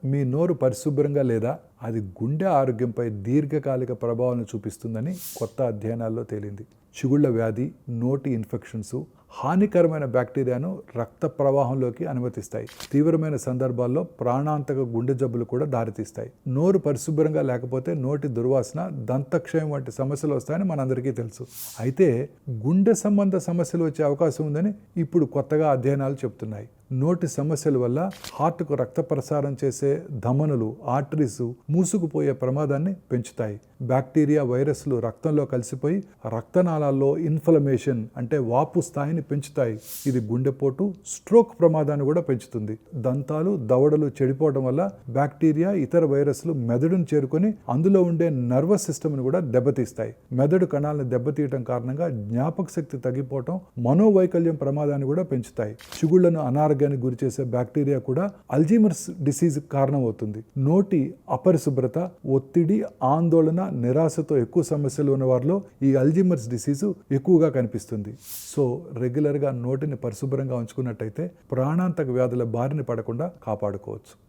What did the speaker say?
మీ నోరు పరిశుభ్రంగా లేదా అది గుండె ఆరోగ్యంపై దీర్ఘకాలిక ప్రభావాలను చూపిస్తుందని కొత్త అధ్యయనాల్లో తేలింది. చిగుళ్ల వ్యాధి, నోటి ఇన్ఫెక్షన్స్ హానికరమైన బ్యాక్టీరియాను రక్త ప్రవాహంలోకి అనుమతిస్తాయి. తీవ్రమైన సందర్భాల్లో ప్రాణాంతక గుండె జబ్బులు కూడా దారితీస్తాయి. నోరు పరిశుభ్రంగా లేకపోతే నోటి దుర్వాసన, దంతక్షయం వంటి సమస్యలు వస్తాయని మనందరికీ తెలుసు. అయితే గుండె సంబంధ సమస్యలు వచ్చే అవకాశం ఉందని ఇప్పుడు కొత్తగా అధ్యయనాలు చెబుతున్నాయి. నోటి సమస్యల వల్ల హార్ట్కు రక్త ప్రసారం చేసే ధమనులు, ఆర్టరీస్ మూసుకుపోయే ప్రమాదాన్ని పెంచుతాయి. బ్యాక్టీరియా, వైరస్లు రక్తంలో కలిసిపోయి రక్తనాళాల్లో ఇన్ఫ్లమేషన్ అంటే వాపు స్థాయిని పెంచుతాయి. ఇది గుండెపోటు, స్ట్రోక్ ప్రమాదాన్ని కూడా పెంచుతుంది. దంతాలు, దవడలు చెడిపోవడం వల్ల బ్యాక్టీరియా, ఇతర వైరస్లు మెదడును చేరుకొని అందులో ఉండే నర్వస్ సిస్టమ్ని కూడా దెబ్బతీస్తాయి. మెదడు కణాలను దెబ్బతీయడం కారణంగా జ్ఞాపక శక్తి తగ్గిపోవటం, మనోవైకల్యం ప్రమాదాన్ని కూడా పెంచుతాయి. చిగుళ్లను అనారోగ్యానికి గురి చేసే బ్యాక్టీరియా కూడా అల్జీమర్స్ డిసీజ్ కారణమవుతుంది. నోటి అపరిశుభ్రత, ఒత్తిడి, ఆందోళన, నిరాశతో ఎక్కువ సమస్యలు ఉన్న వారిలో ఈ అల్జీమర్స్ డిసీజ్ ఎక్కువగా కనిపిస్తుంది. సో రెగ్యులర్గా నోటిని పరిశుభ్రంగా ఉంచుకున్నట్టయితే ప్రాణాంతక వ్యాధుల బారిన పడకుండా కాపాడుకోవచ్చు.